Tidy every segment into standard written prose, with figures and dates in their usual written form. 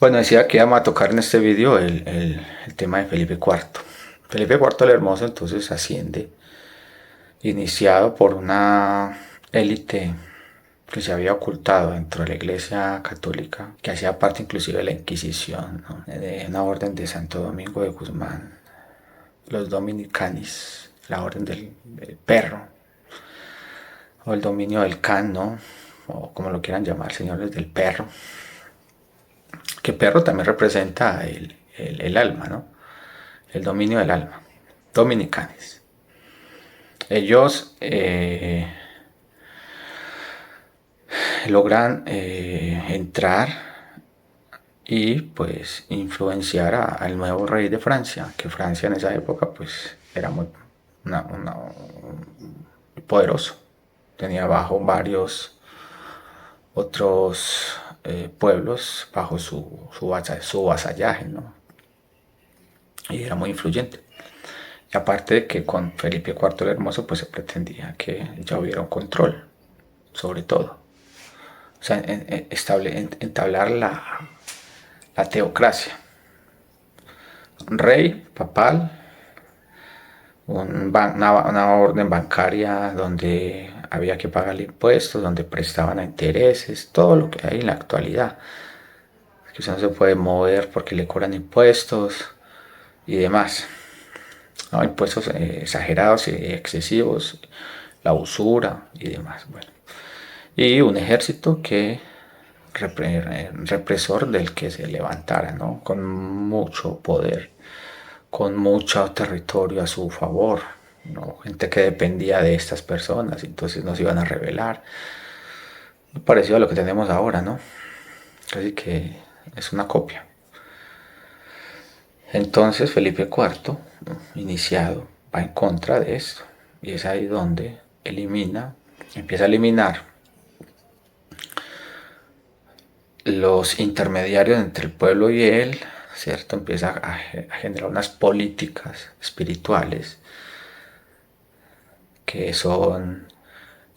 Bueno, decía que íbamos a tocar en este video el tema de Felipe IV. Felipe IV el Hermoso entonces asciende, iniciado por una élite que se había ocultado dentro de la Iglesia Católica, que hacía parte inclusive de la Inquisición, ¿no? De una orden de Santo Domingo de Guzmán, los Dominicanis, la orden del perro, o el dominio del can, ¿no? O como lo quieran llamar, señores del perro, que perro también representa el alma, ¿no? El dominio del alma, dominicanes. Ellos logran entrar y pues influenciar al nuevo rey de Francia, que Francia en esa época pues era muy poderoso. Tenía bajo varios otros pueblos bajo su vasallaje, ¿no? Y era muy influyente. Y aparte de que con Felipe IV el Hermoso pues se pretendía que ya hubiera un control sobre todo. O sea, entablar la teocracia. Un rey papal, una orden bancaria donde había que pagar impuestos, donde prestaban a intereses, todo lo que hay en la actualidad. Que usted no se puede mover porque le cobran impuestos y demás. ¿No? Impuestos exagerados y excesivos, la usura y demás. Bueno. Y un ejército que represor del que se levantara, ¿no? Con mucho poder, con mucho territorio a su favor, ¿no? Gente que dependía de estas personas, entonces nos iban a rebelar. Parecido a lo que tenemos ahora, ¿no? Casi que es una copia. Entonces Felipe IV, ¿no? Iniciado, va en contra de esto. Y es ahí donde empieza a eliminar los intermediarios entre el pueblo y él, ¿cierto? Empieza a generar unas políticas espirituales que son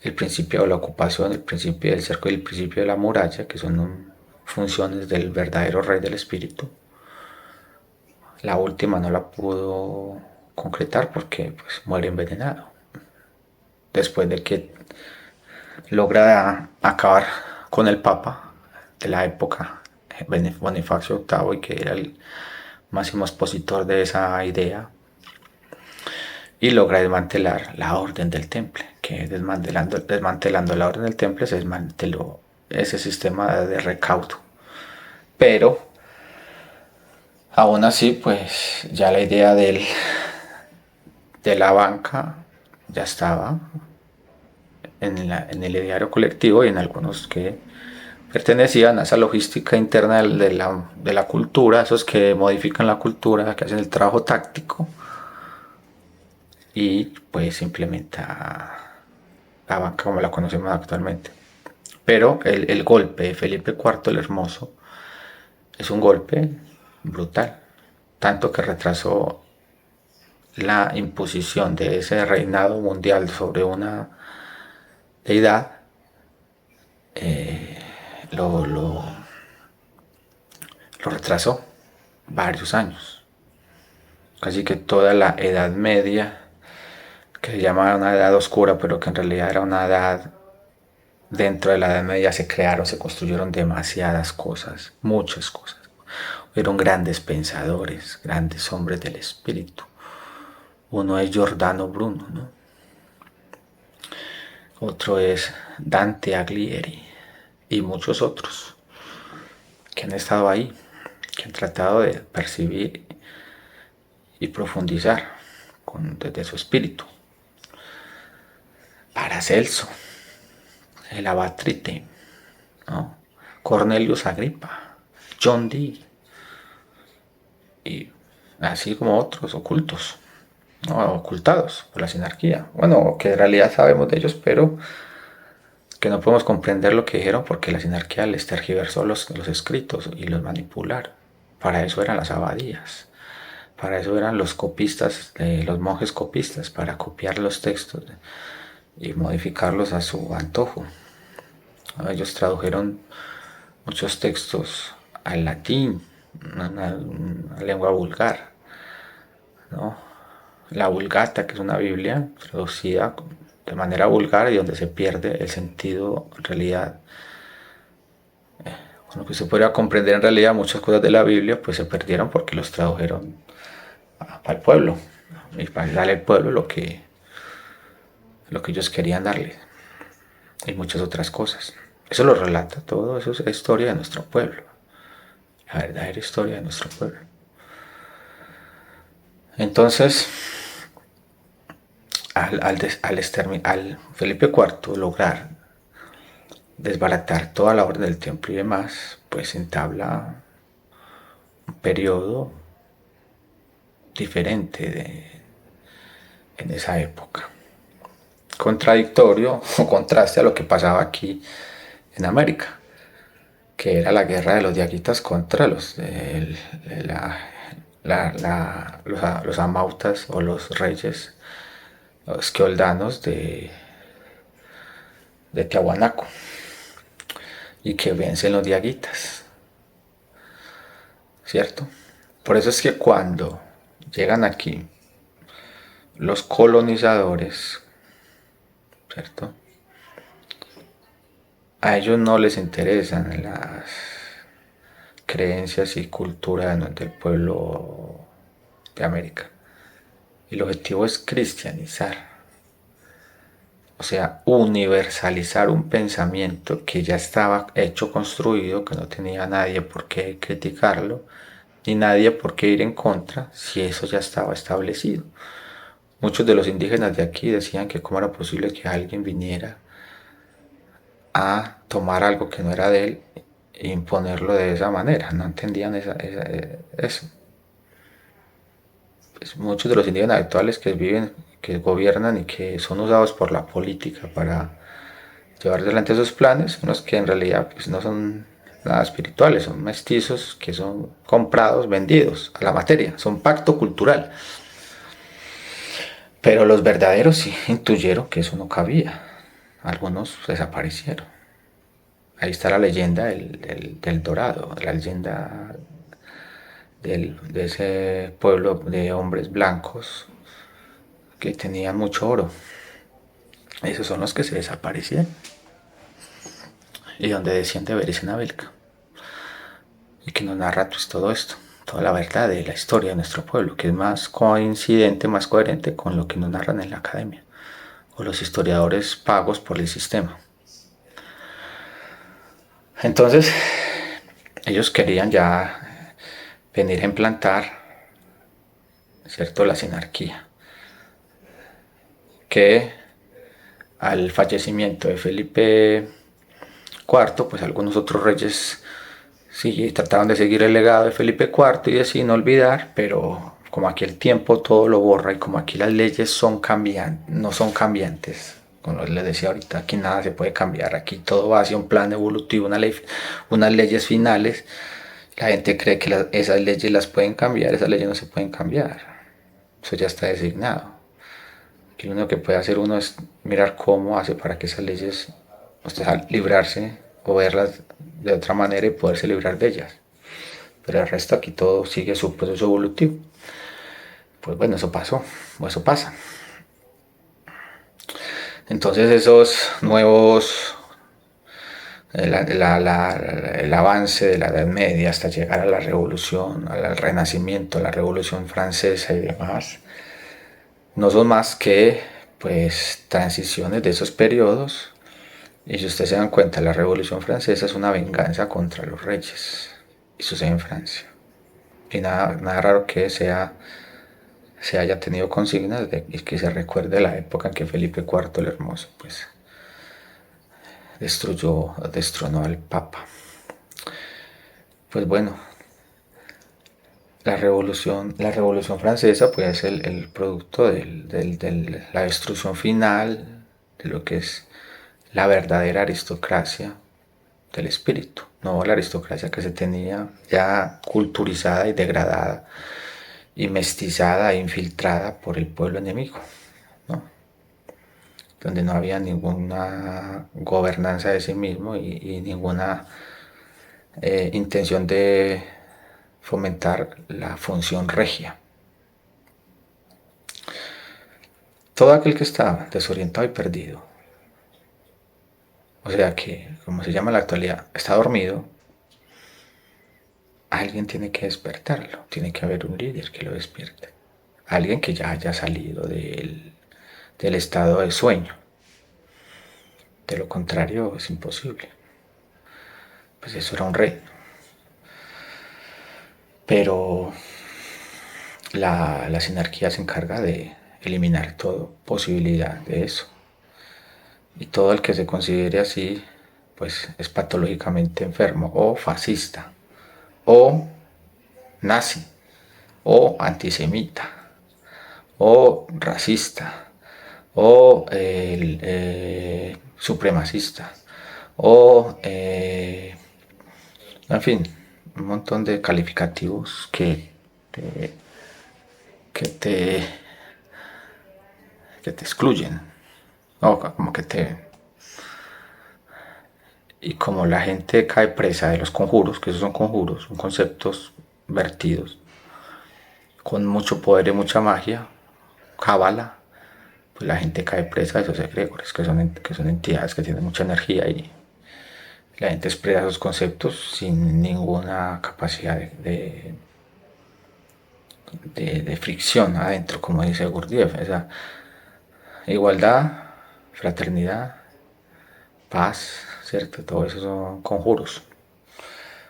el principio de la ocupación, el principio del cerco y el principio de la muralla, que son funciones del verdadero rey del espíritu. La última no la pudo concretar porque pues, muere envenenado. Después de que logra acabar con el Papa de la época, Bonifacio VIII, y que era el máximo expositor de esa idea, y logra desmantelar la orden del temple, que desmantelando la orden del temple se desmanteló ese sistema de recaudo. Pero aún así, pues ya la idea de la banca ya estaba en el ideario colectivo y en algunos que pertenecían a esa logística interna de la cultura, esos que modifican la cultura, que hacen el trabajo táctico y pues implementa la banca como la conocemos actualmente. Pero el golpe de Felipe IV el Hermoso es un golpe brutal, tanto que retrasó la imposición de ese reinado mundial sobre una deidad, lo, lo, lo retrasó varios años. Casi que toda la Edad Media, que se llamaba una edad oscura, pero que en realidad era una edad, dentro de la Edad Media se construyeron demasiadas cosas, muchas cosas. Hubieron grandes pensadores, grandes hombres del espíritu. Uno es Giordano Bruno, ¿no? Otro es Dante Alighieri y muchos otros que han estado ahí, que han tratado de percibir y profundizar desde su espíritu. Paracelso, el Abatrite, ¿no? Cornelius Agrippa, John Dee y así como otros ocultos, ¿no? Ocultados por la sinarquía. Bueno, que en realidad sabemos de ellos, pero que no podemos comprender lo que dijeron porque la sinarquía les tergiversó los escritos y los manipularon. Para eso eran las abadías, para eso eran los copistas, los monjes copistas, para copiar los textos y modificarlos a su antojo. Ellos tradujeron muchos textos al latín, una lengua vulgar, ¿no? La Vulgata, que es una Biblia traducida de manera vulgar y donde se pierde el sentido, en realidad, con lo que se podría comprender en realidad muchas cosas de la Biblia, pues se perdieron porque los tradujeron al pueblo y para darle al pueblo lo que ellos querían darle y muchas otras cosas. Eso lo relata todo, eso es la historia de nuestro pueblo, la verdadera historia de nuestro pueblo. Entonces, al Felipe IV lograr desbaratar toda la orden del templo y demás, pues entabla un periodo diferente en esa época. Contradictorio o contraste a lo que pasaba aquí en América, que era la guerra de los diaguitas contra los amautas o los reyes los esquioldanos de Tiahuanaco y que vencen los diaguitas, ¿cierto? Por eso es que cuando llegan aquí los colonizadores, ¿cierto? A ellos no les interesan las creencias y cultura del pueblo de América. El objetivo es cristianizar, o sea, universalizar un pensamiento que ya estaba hecho, construido, que no tenía nadie por qué criticarlo, ni nadie por qué ir en contra, si eso ya estaba establecido. Muchos de los indígenas de aquí decían que cómo era posible que alguien viniera a tomar algo que no era de él e imponerlo de esa manera. No entendían eso. Pues muchos de los indígenas actuales que viven, que gobiernan y que son usados por la política para llevar adelante esos planes, unos que en realidad pues, no son nada espirituales, son mestizos que son comprados, vendidos a la materia, son pacto cultural. Pero los verdaderos sí intuyeron que eso no cabía. Algunos desaparecieron. Ahí está la leyenda del Dorado, la leyenda de ese pueblo de hombres blancos que tenían mucho oro. Esos son los que se desaparecieron. Y donde desciende Berisena y que nos narra pues, todo esto, toda la verdad de la historia de nuestro pueblo, que es más coincidente, más coherente con lo que nos narran en la academia o los historiadores pagos por el sistema. Entonces, ellos querían ya venir a implantar, ¿cierto?, la sinarquía, que al fallecimiento de Felipe IV, pues algunos otros reyes sí trataban de seguir el legado de Felipe IV y de sí no olvidar, pero como aquí el tiempo todo lo borra y como aquí las leyes son cambiantes, no son cambiantes, como les decía ahorita, aquí nada se puede cambiar, aquí todo va hacia un plan evolutivo, unas leyes finales. La gente cree que esas leyes las pueden cambiar, esas leyes no se pueden cambiar, eso ya está designado. Aquí lo único que puede hacer uno es mirar cómo hace para que esas leyes, o sea, librarse o verlas de otra manera y poderse librar de ellas. Pero el resto aquí todo sigue su proceso evolutivo. Pues bueno, eso pasó, o eso pasa. Entonces esos nuevos, el avance de la Edad Media hasta llegar a la Revolución, al Renacimiento, a la Revolución Francesa y demás, no son más que pues transiciones de esos periodos. Y si ustedes se dan cuenta, la Revolución Francesa es una venganza contra los reyes y sucede en Francia. Y nada raro que se haya tenido consignas y que se recuerde la época en que Felipe IV el Hermoso pues destronó al Papa. Pues bueno, la revolución francesa pues es el producto de la destrucción final de lo que es la verdadera aristocracia del espíritu, no la aristocracia que se tenía ya culturizada y degradada y mestizada e infiltrada por el pueblo enemigo, ¿no? Donde no había ninguna gobernanza de sí mismo y ninguna intención de fomentar la función regia. Todo aquel que está desorientado y perdido, o sea que, como se llama en la actualidad, está dormido, alguien tiene que despertarlo, tiene que haber un líder que lo despierte, alguien que ya haya salido del estado de sueño. De lo contrario es imposible. Pues eso era un rey. Pero la sinarquía se encarga de eliminar toda posibilidad de eso. Y todo el que se considere así, pues es patológicamente enfermo o fascista o nazi o antisemita o racista o supremacista o en fin, un montón de calificativos te, que te, que te excluyen, ¿no? Como que te... Y como la gente cae presa de los conjuros, que esos son conjuros, son conceptos vertidos, con mucho poder y mucha magia, cábala, pues la gente cae presa de esos egregores, que son entidades que tienen mucha energía y la gente expresa esos conceptos sin ninguna capacidad de fricción adentro, como dice Gurdjieff. O sea, igualdad, fraternidad, paz, ¿cierto? Todo eso son conjuros.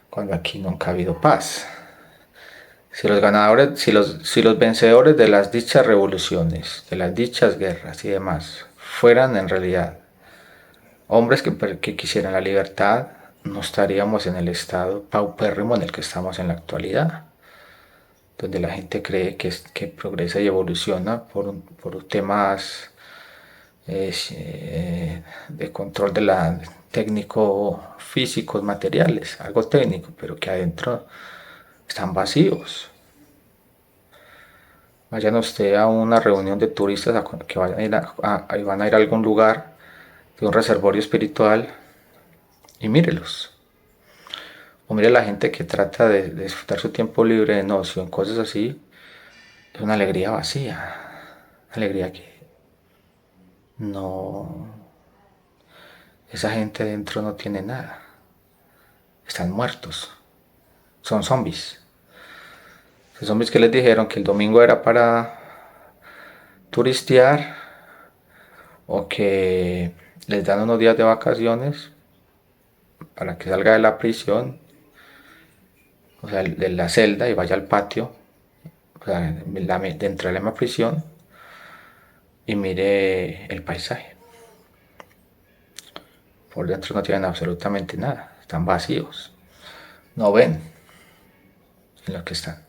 Cuando aquí nunca ha habido paz. Si los vencedores de las dichas revoluciones, de las dichas guerras y demás, fueran en realidad hombres que quisieran la libertad, no estaríamos en el estado paupérrimo en el que estamos en la actualidad, donde la gente cree que progresa y evoluciona por temas de control de la técnico físicos materiales, algo técnico, pero que adentro están vacíos. Vayan usted a una reunión de turistas que vayan van a ir a algún lugar de un reservorio espiritual y mírelos. O mire la gente que trata de disfrutar su tiempo libre en ocio, en cosas así, es una alegría vacía, una alegría que no, esa gente dentro no tiene nada, están muertos, son zombies. Los zombies que les dijeron que el domingo era para turistear o que les dan unos días de vacaciones para que salga de la prisión, o sea, de la celda y vaya al patio, o sea, dentro de la misma prisión y mire el paisaje. Por dentro no tienen absolutamente nada, están vacíos, no ven en lo que están.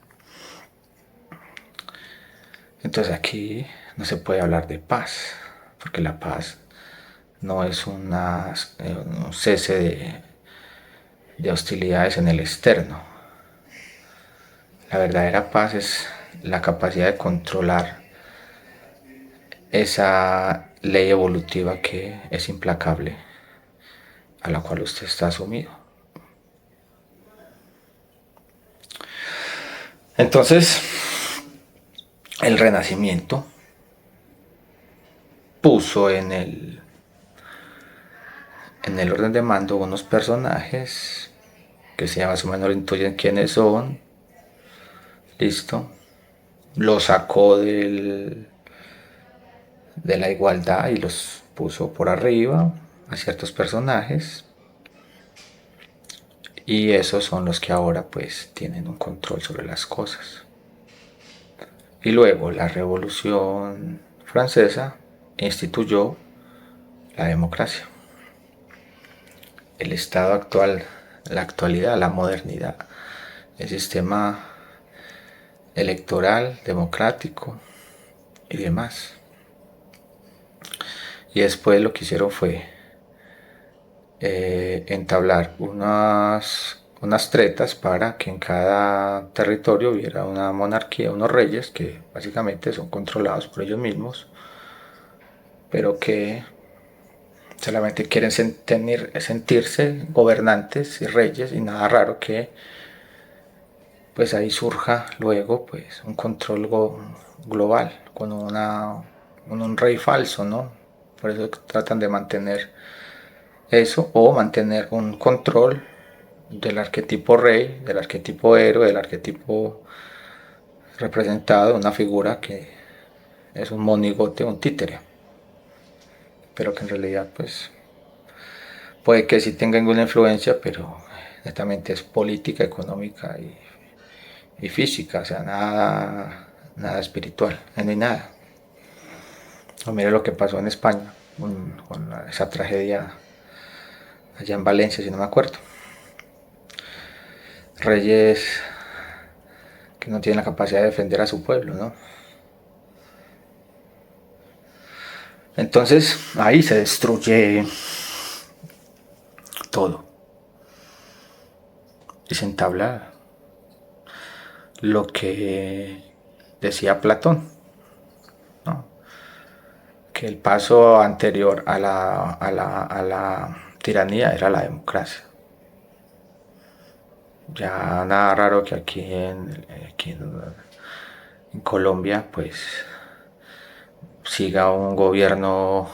Entonces aquí no se puede hablar de paz, porque la paz no es un cese de hostilidades en el externo. La verdadera paz es la capacidad de controlar esa ley evolutiva que es implacable, a la cual usted está sumido. Entonces, el Renacimiento puso en el orden de mando unos personajes que se más o menos intuyen quiénes son. Listo. Lo sacó de la igualdad y los puso por arriba a ciertos personajes. Y esos son los que ahora pues tienen un control sobre las cosas. Y luego la Revolución Francesa instituyó la democracia. El estado actual, la actualidad, la modernidad, el sistema electoral, democrático y demás. Y después lo que hicieron fue entablar unas tretas para que en cada territorio hubiera una monarquía, unos reyes que básicamente son controlados por ellos mismos, pero que Solamente quieren sentirse gobernantes y reyes, y nada raro que pues ahí surja luego pues un control global con un rey falso, ¿no? Por eso tratan de mantener eso, o mantener un control del arquetipo rey, del arquetipo héroe, del arquetipo representado, una figura que es un monigote, un títere, pero que en realidad pues puede que sí tenga alguna influencia, pero netamente es política, económica y física, o sea, nada espiritual, no hay nada. O mire lo que pasó en España con esa tragedia allá en Valencia, si no me acuerdo. Reyes que no tienen la capacidad de defender a su pueblo, ¿no? Entonces ahí se destruye todo y se entabla lo que decía Platón, ¿no? Que el paso anterior a la tiranía era la democracia. Ya nada raro que aquí en Colombia pues siga un gobierno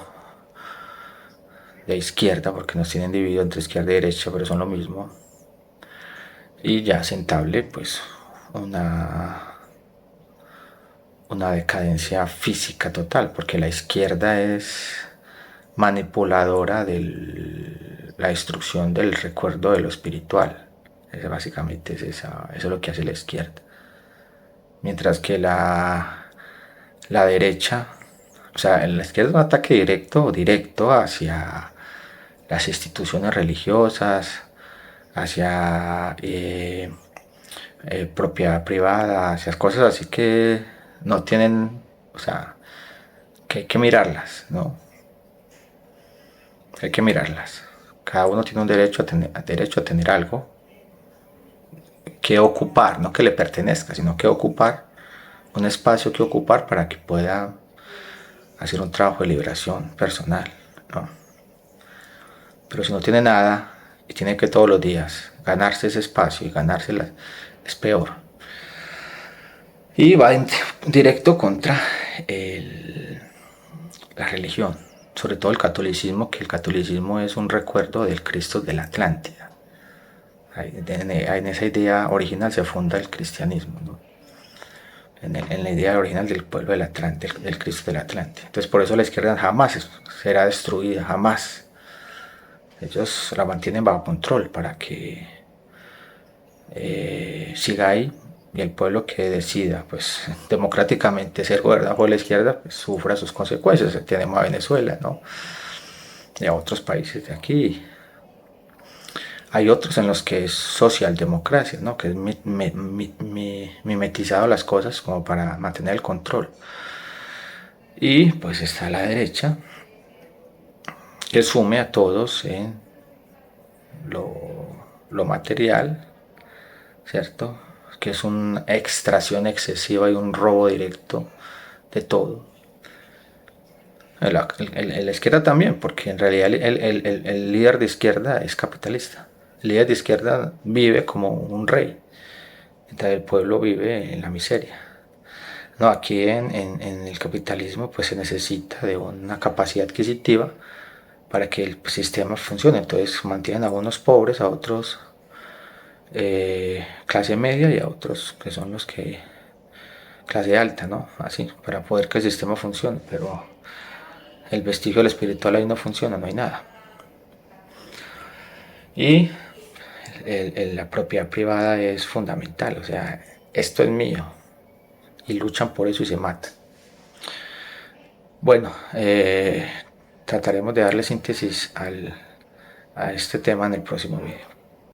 de izquierda, porque nos tienen dividido entre izquierda y derecha, pero son lo mismo. Y ya se entable pues una, una decadencia física total, porque la izquierda es manipuladora de la destrucción del recuerdo de lo espiritual. Básicamente eso es lo que hace la izquierda. Mientras que la derecha, o sea, en la izquierda es un ataque directo hacia las instituciones religiosas, hacia propiedad privada, hacia cosas así que no tienen, o sea, que hay que mirarlas, ¿no? Hay que mirarlas. Cada uno tiene un derecho a tener algo que ocupar, no que le pertenezca, sino que ocupar, un espacio que ocupar para que pueda hacer un trabajo de liberación personal, ¿no? Pero si no tiene nada y tiene que todos los días ganarse ese espacio y ganársela, es peor. Y va directo contra la religión, sobre todo el catolicismo, que el catolicismo es un recuerdo del Cristo de la Atlántida. En esa idea original se funda el cristianismo, ¿no? En la idea original del pueblo del Atlante, del Cristo del Atlante. Entonces por eso la izquierda jamás será destruida, jamás. Ellos la mantienen bajo control para que siga ahí, y el pueblo que decida pues democráticamente ser gobernado por la izquierda pues, sufra sus consecuencias. Tenemos a Venezuela, ¿no? Y a otros países de aquí. Hay otros en los que es socialdemocracia, ¿no? Que es mimetizado las cosas como para mantener el control. Y pues está la derecha, que sume a todos en lo material, ¿cierto? Que es una extracción excesiva y un robo directo de todo. La izquierda también, porque en realidad el líder de izquierda es capitalista. El líder de izquierda vive como un rey, mientras el pueblo vive en la miseria. No, aquí en el capitalismo pues se necesita de una capacidad adquisitiva para que el sistema funcione. Entonces mantienen a unos pobres, a otros clase media y a otros que son los que clase alta, ¿no? Así, para poder que el sistema funcione. Pero el vestigio del espiritual ahí no funciona, no hay nada. Y la propiedad privada es fundamental, o sea, esto es mío. Y luchan por eso y se matan. Bueno, trataremos de darle síntesis a este tema en el próximo video.